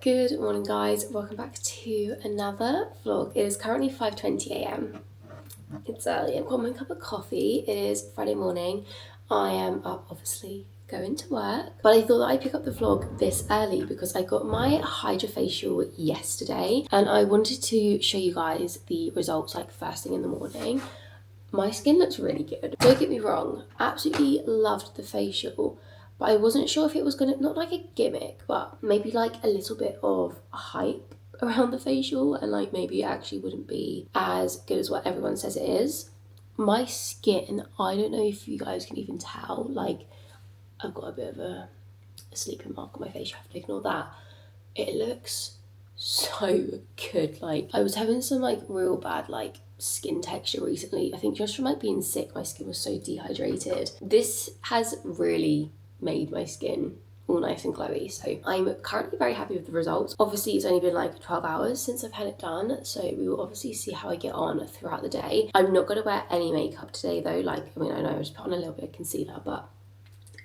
Good morning guys, welcome back to another vlog. It is currently 5:20 a.m. It's early, I've got my cup of coffee. It is Friday morning. I am up obviously going to work, but I thought that I'd pick up the vlog this early because I got my hydrofacial yesterday and I wanted to show you guys the results like first thing in the morning. My skin looks really good. Don't get me wrong, absolutely loved the facial, but I wasn't sure if it was gonna, not like a gimmick, but maybe like a little bit of hype around the facial and like maybe it actually wouldn't be as good as what everyone says it is. My skin, I don't know if you guys can even tell, like I've got a bit of a sleeping mark on my face, you have to ignore that. It looks so good. Like I was having some like real bad like skin texture recently. I think just from like being sick, my skin was so dehydrated. This has really made my skin all nice and glowy, so I'm currently very happy with the results. Obviously it's only been like 12 hours since I've had it done, so we will obviously see how I get on throughout the day. I'm not going to wear any makeup today though. Like, I mean, I know I just put on a little bit of concealer, but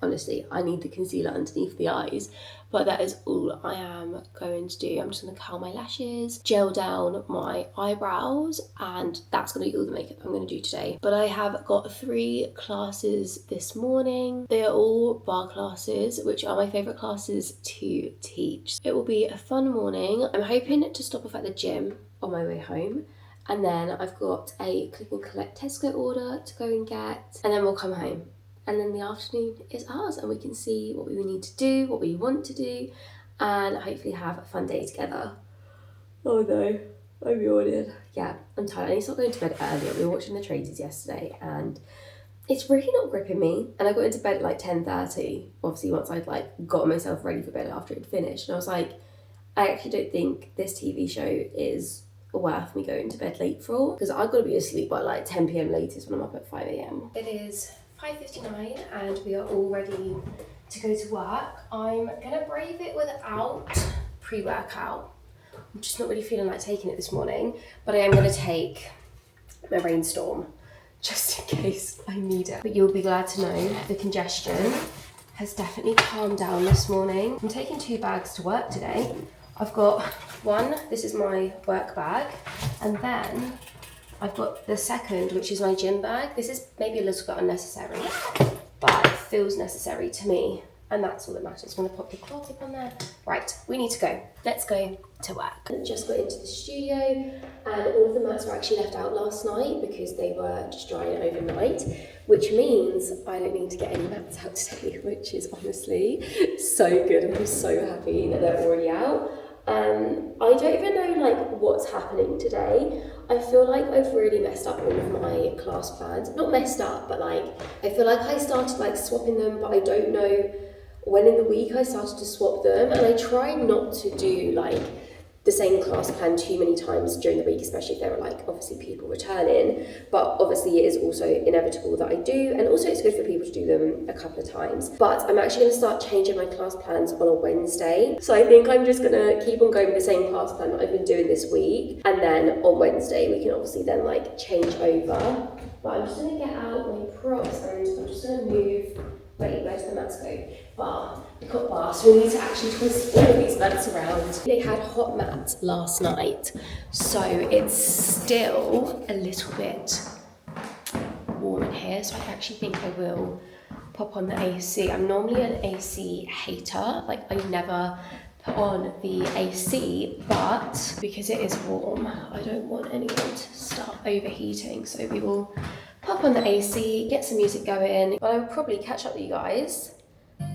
honestly, I need the concealer underneath the eyes, but that is all I am going to do. I'm just going to curl my lashes, gel down my eyebrows, and that's going to be all the makeup I'm going to do today. But I have got 3 classes this morning. They are all bar classes, which are my favourite classes to teach. It will be a fun morning. I'm hoping to stop off at the gym on my way home. And then I've got a click and collect Tesco order to go and get, and then we'll come home. And then the afternoon is ours and we can see what we need to do, what we want to do, and hopefully have a fun day together. Oh no, I'm yawning. Yeah, I'm tired. I need to start going to bed earlier. We were watching the Traitors yesterday and it's really not gripping me. And I got into bed at like 10:30, obviously once I'd like got myself ready for bed after it finished. And I was like, I actually don't think this TV show is worth me going to bed late for, because I've got to be asleep by like 10 p.m. latest when I'm up at 5 a.m. It is 5:59 and we are all ready to go to work. I'm gonna brave it without pre-workout. I'm just not really feeling like taking it this morning, but I am gonna take my Rainstorm just in case I need it. But you'll be glad to know the congestion has definitely calmed down this morning. I'm taking 2 bags to work today. I've got one, this is my work bag, and then I've got the second, which is my gym bag. This is maybe a little bit unnecessary, but it feels necessary to me. And that's all that matters. I'm gonna pop the claw tip on there. Right, we need to go. Let's go to work. I just got into the studio and all of the mats were actually left out last night because they were just drying overnight, which means I don't need to get any mats out today, which is honestly so good. I'm so happy that they're already out. I don't even know like what's happening today. I feel like I've really messed up all of my class plans. Not messed up, but like I feel like I started like swapping them, but I don't know when in the week I started to swap them. And I try not to do like the same class plan too many times during the week, especially if there are like obviously people returning, but obviously it is also inevitable that I do, and also it's good for people to do them a couple of times. But I'm actually going to start changing my class plans on a Wednesday, so I think I'm just going to keep on going with the same class plan that I've been doing this week, and then on Wednesday we can obviously then like change over. But I'm just going to get out my props and I'm just going to move. Wait, where's the mats go? Bar. We've got bar, so we need to actually twist all of these mats around. They had hot mats last night, so it's still a little bit warm in here, so I actually think I will pop on the AC. I'm normally an AC hater, like I never put on the AC, but because it is warm, I don't want anyone to start overheating, so we will pop on the AC, get some music going. But I will probably catch up with you guys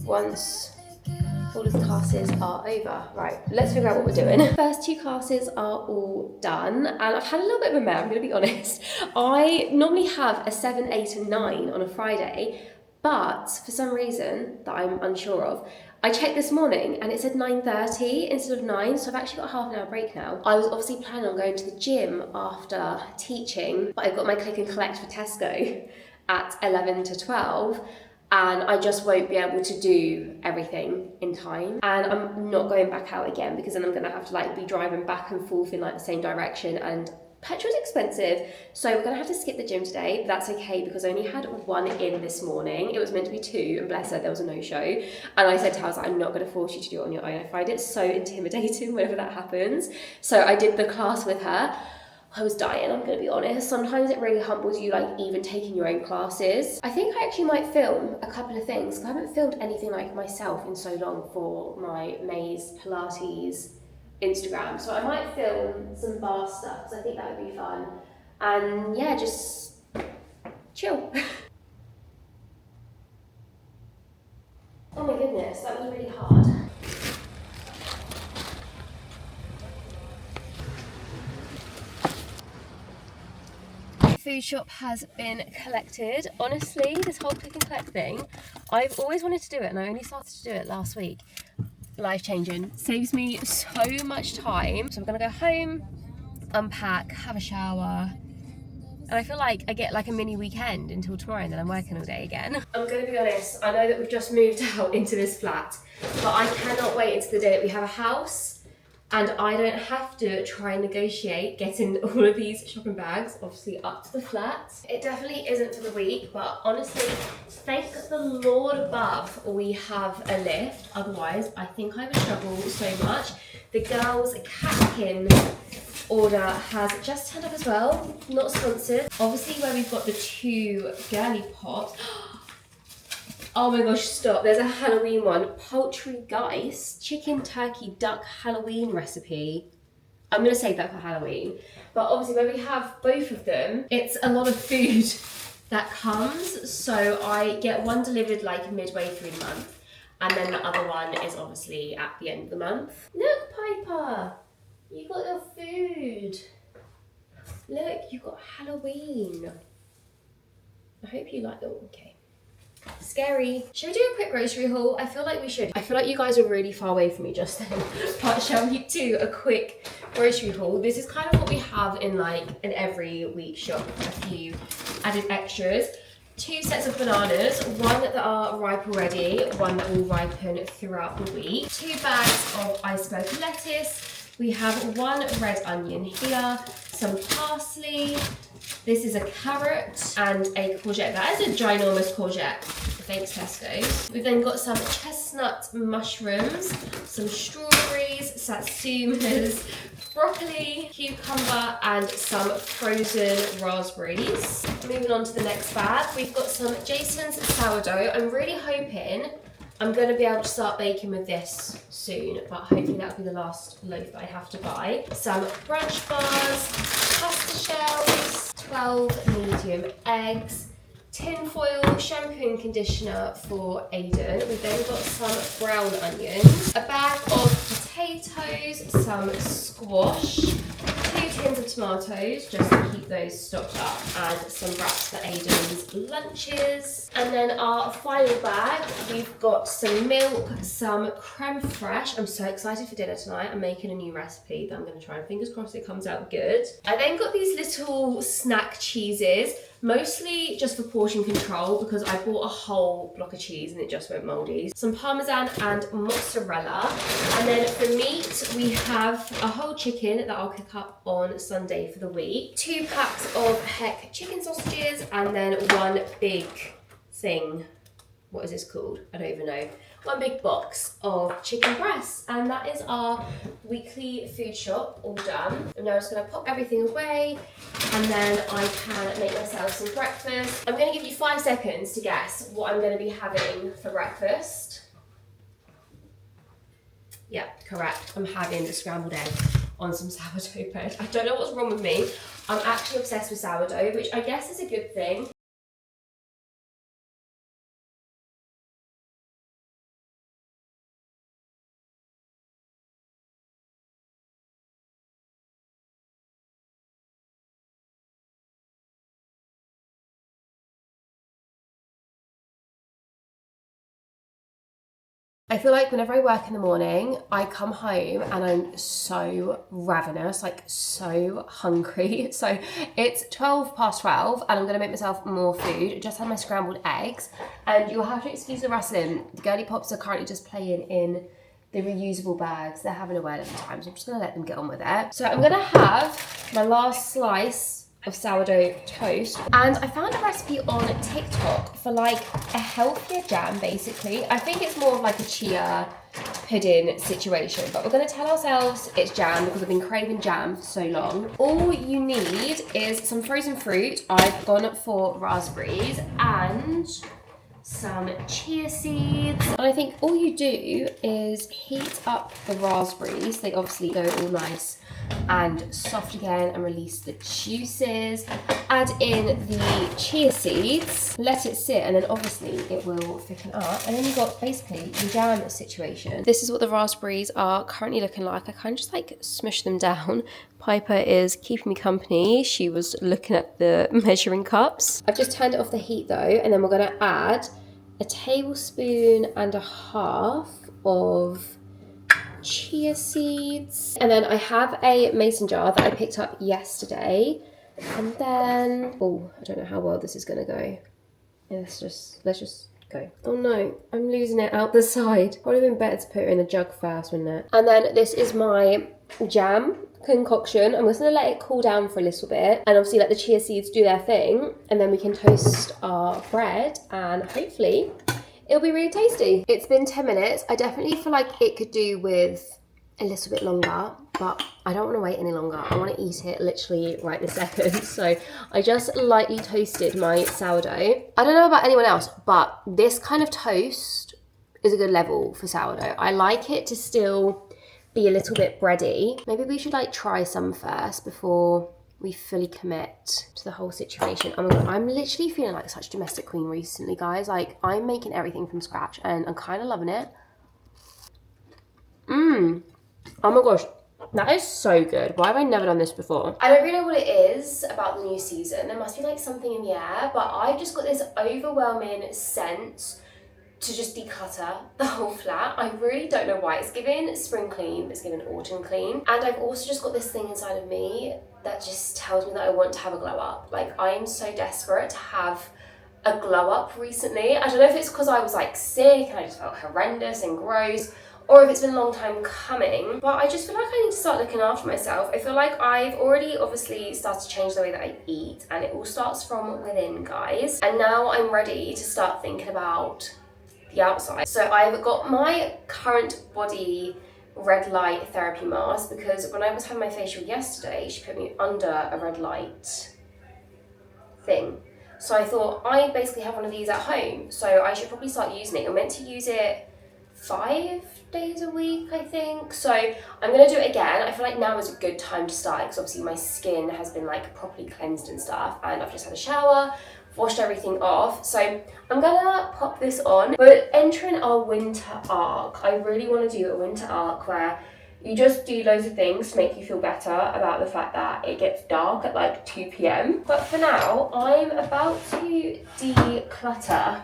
once all of the classes are over. Right, let's figure out what we're doing. First 2 classes are all done, and I've had a little bit of a mare, I'm gonna be honest. I normally have a 7, 8, and 9 on a Friday, but for some reason that I'm unsure of, I checked this morning and it said 9:30 instead of 9, so I've actually got a half an hour break now. I was obviously planning on going to the gym after teaching, but I've got my click and collect for Tesco at 11 to 12, and I just won't be able to do everything in time. And I'm not going back out again because then I'm gonna have to like be driving back and forth in like the same direction, and Petrol's expensive, so we're gonna have to skip the gym today, but that's okay because I only had one in this morning. It was meant to be two, and bless her, there was a no-show. And I said to her, I was like, I'm not gonna force you to do it on your own. I find it so intimidating whenever that happens. So I did the class with her. I was dying, I'm gonna be honest. Sometimes it really humbles you, like even taking your own classes. I think I actually might film a couple of things. I haven't filmed anything like myself in so long for my MAIZE Pilates Instagram. So I might film some bar stuff because I think that would be fun. And yeah, just chill. Oh my goodness, that was really hard. Food shop has been collected. Honestly, this whole click and collect thing, I've always wanted to do it and I only started to do it last week. Life changing. Saves me so much time. So I'm gonna go home, unpack, have a shower, and I feel like I get like a mini weekend until tomorrow and then I'm working all day again. I'm gonna be honest, I know that we've just moved out into this flat, but I cannot wait until the day that we have a house and I don't have to try and negotiate getting all of these shopping bags, obviously up to the flat. It definitely isn't for the week, but honestly, thank the Lord above we have a lift. Otherwise, I think I would struggle so much. The girls' catkin order has just turned up as well, not sponsored. Obviously where we've got the two girly pots. Oh my gosh, stop. There's a Halloween one. Poultry Geist, chicken, turkey, duck Halloween recipe. I'm going to save that for Halloween. But obviously when we have both of them, it's a lot of food that comes. So I get one delivered like midway through the month. And then the other one is obviously at the end of the month. Look, Piper, you got your food. Look, you got Halloween. I hope you like them. Okay. Scary. Should we do a quick grocery haul? I feel like we should. I feel like you guys are really far away from me just then. But shall we do a quick grocery haul? This is kind of what we have in like an every week shop. A few added extras. 2 sets of bananas, one that are ripe already, one that will ripen throughout the week. 2 bags of iceberg lettuce. We have 1 red onion here, some parsley. This is a carrot and a courgette. That is a ginormous courgette. Thanks, Tesco. We've then got some chestnut mushrooms, some strawberries, satsumas, broccoli, cucumber, and some frozen raspberries. Moving on to the next bag, we've got some Jason's sourdough. I'm really hoping I'm going to be able to start baking with this soon, but hopefully that'll be the last loaf that I have to buy. Some brunch bars, pasta shells, 12 medium eggs, tin foil, shampoo and conditioner for Aiden. We've then got some brown onions, a bag of potatoes, some squash, 2 tins of tomatoes just to keep those stocked up, and some wraps for Aiden's lunches. And then our final bag, we've got some milk, some creme fraiche. I'm so excited for dinner tonight. I'm making a new recipe that I'm going to try and fingers crossed it comes out good. I then got these little snack cheeses, mostly just for portion control because I bought a whole block of cheese and it just went mouldy. Some parmesan and mozzarella. And then for meat, we have a whole chicken that I'll cook up on Sunday for the week. 2 packs of Heck chicken sausages, and then 1 big thing. What is this called? I don't even know. 1 big box of chicken breasts, and that is our weekly food shop all done. I'm now just going to pop everything away and then I can make myself some breakfast. I'm going to give you 5 seconds to guess what I'm going to be having for breakfast. Yeah, correct. I'm having a scrambled egg on some sourdough bread. I don't know what's wrong with me. I'm actually obsessed with sourdough, which I guess is a good thing. I feel like whenever I work in the morning, I come home and I'm so ravenous, like so hungry. So it's 12 past 12 and I'm gonna make myself more food. Just had my scrambled eggs, and you'll have to excuse the rustling. The girly pops are currently just playing in the reusable bags. They're having a word every time, so I'm just gonna let them get on with it. So I'm gonna have my last slice of sourdough toast, and I found a recipe on TikTok for like a healthier jam, basically. I think it's more of like a chia pudding situation, but we're gonna tell ourselves it's jam because I've been craving jam for so long. All you need is some frozen fruit. I've gone for raspberries and some chia seeds. And I think all you do is heat up the raspberries. They obviously go all nice and soft again and release the juices. Add in the chia seeds, let it sit, and then obviously it will thicken up. And then you've got basically the jam situation. This is what the raspberries are currently looking like. I kind of just like smush them down. Piper is keeping me company. She was looking at the measuring cups. I've just turned it off the heat though, and then we're gonna add a tablespoon and a half of chia seeds. And then I have a mason jar that I picked up yesterday. And then, oh, I don't know how well this is gonna go. Yeah, let's just go. Oh no, I'm losing it out the side. Probably been better to put it in a jug first, wouldn't it? And then this is my jam concoction. I'm just gonna let it cool down for a little bit and obviously let the chia seeds do their thing, and then we can toast our bread and hopefully it'll be really tasty. It's been 10 minutes. I definitely feel like it could do with a little bit longer, but I don't want to wait any longer. I want to eat it literally right this second. So I just lightly toasted my sourdough. I don't know about anyone else, but this kind of toast is a good level for sourdough. I like it to still be a little bit bready. Maybe we should like try some first before we fully commit to the whole situation. Oh my God, I'm literally feeling like such domestic queen recently, guys. Like, I'm making everything from scratch and I'm kind of loving it. Oh my gosh, that is so good. Why have I never done this before? I don't really know what it is about the new season. There must be like something in the air, but I've just got this overwhelming sense to just declutter the whole flat. I really don't know why. It's given spring clean, it's given autumn clean. And I've also just got this thing inside of me that just tells me that I want to have a glow up. Like, I am so desperate to have a glow up recently. I don't know if it's because I was like sick and I just felt horrendous and gross, or if it's been a long time coming, but I just feel like I need to start looking after myself. I feel like I've already obviously started to change the way that I eat, and it all starts from within, guys. And now I'm ready to start thinking about the outside. So I've got my current body red light therapy mask because when I was having my facial yesterday, she put me under a red light thing. So I thought I basically have one of these at home, so I should probably start using it. I'm meant to use it 5 days a week, I think. So I'm gonna do it again. I feel like now is a good time to start because obviously my skin has been like properly cleansed and stuff, and I've just had a shower, washed everything off. So I'm gonna pop this on. We're entering our winter arc. I really want to do a winter arc where you just do loads of things to make you feel better about the fact that it gets dark at like 2 p.m. But for now, I'm about to declutter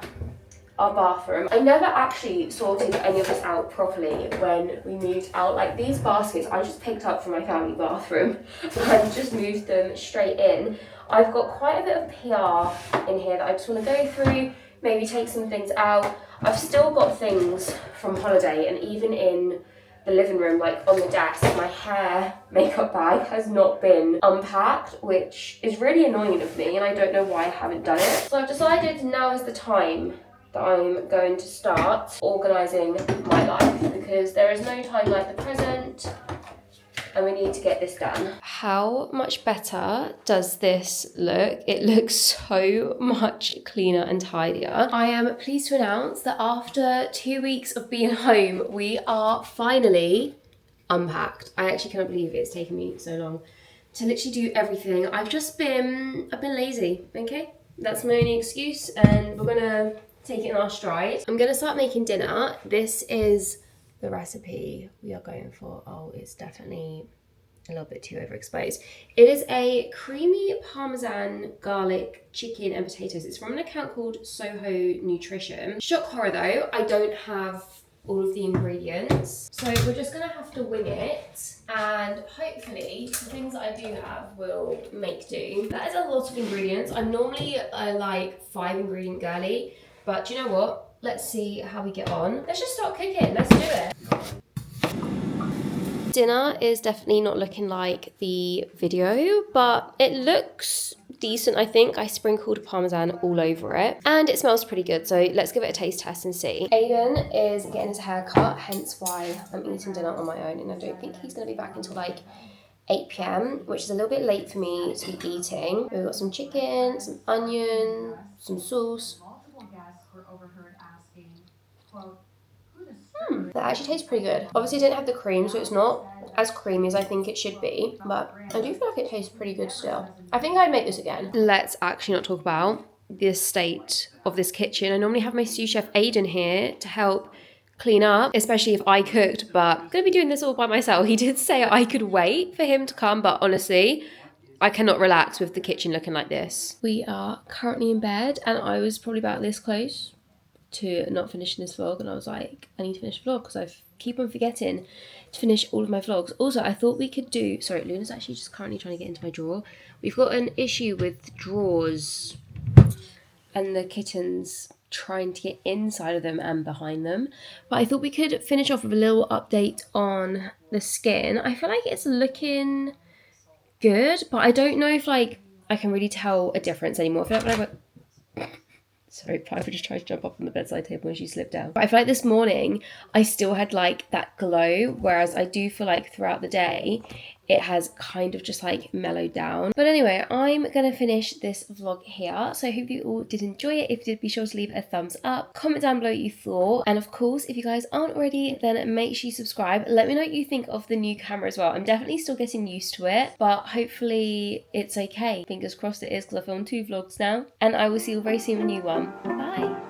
our bathroom. I never actually sorted any of this out properly when we moved out. Like, these baskets I just picked up from my family bathroom and just moved them straight in. I've got quite a bit of PR in here that I just want to go through, maybe take some things out. I've still got things from holiday, and even in the living room, like on the desk, my hair makeup bag has not been unpacked, which is really annoying of me, and I don't know why I haven't done it. So I've decided now is the time that I'm going to start organising my life, because there is no time like the present and we need to get this done. How much better does this look? It looks so much cleaner and tidier. I am pleased to announce that after 2 weeks of being home, we are finally unpacked. I actually cannot believe it's taken me so long to literally do everything. I've been lazy, okay? That's my only excuse, and we're gonna take it in our stride. I'm gonna start making dinner. This is the recipe we are going for. Oh, it's definitely a little bit too overexposed. It is a creamy Parmesan garlic chicken and potatoes. It's from an account called Soho Nutrition. Shock horror though, I don't have all of the ingredients, so we're just gonna have to wing it, and hopefully the things that I do have will make do. That is a lot of ingredients. I'm normally a like 5 ingredient girly, but do you know what? Let's see how we get on. Let's just start cooking. Let's do it. dinner is definitely not looking like the video, but it looks decent, I think. I sprinkled Parmesan all over it and it smells pretty good, so let's give it a taste test and see. Aiden is getting his hair cut, hence why I'm eating dinner on my own, and I don't think he's going to be back until like 8 p.m, which is a little bit late for me to be eating. We've got some chicken, some onion, some sauce. That actually tastes pretty good. Obviously it didn't have the cream, so it's not as creamy as I think it should be, but I do feel like it tastes pretty good still. I think I'd make this again. Let's actually not talk about the state of this kitchen. I normally have my sous chef Aiden here to help clean up, especially if I cooked, but I'm gonna be doing this all by myself. He did say I could wait for him to come, but honestly, I cannot relax with the kitchen looking like this. We are currently in bed, and I was probably about this close to not finishing this vlog, and I was like, I need to finish the vlog because I keep on forgetting to finish all of my vlogs. Also, I thought we could do, sorry, Luna's actually just currently trying to get into my drawer. We've got an issue with drawers and the kittens trying to get inside of them and behind them. But I thought we could finish off with a little update on the skin. I feel like it's looking good, but I don't know if like I can really tell a difference anymore. I feel like sorry, Piper just tried to jump up on the bedside table and she slipped down. But I feel like this morning I still had like that glow, whereas I do feel like throughout the day it has kind of just like mellowed down. But anyway, I'm gonna finish this vlog here. So I hope you all did enjoy it. If you did, be sure to leave a thumbs up, comment down below what you thought. And of course, if you guys aren't already, then make sure you subscribe. Let me know what you think of the new camera as well. I'm definitely still getting used to it, but hopefully it's okay. Fingers crossed it is, because I filmed 2 vlogs now. And I will see you very soon in a new one. Bye.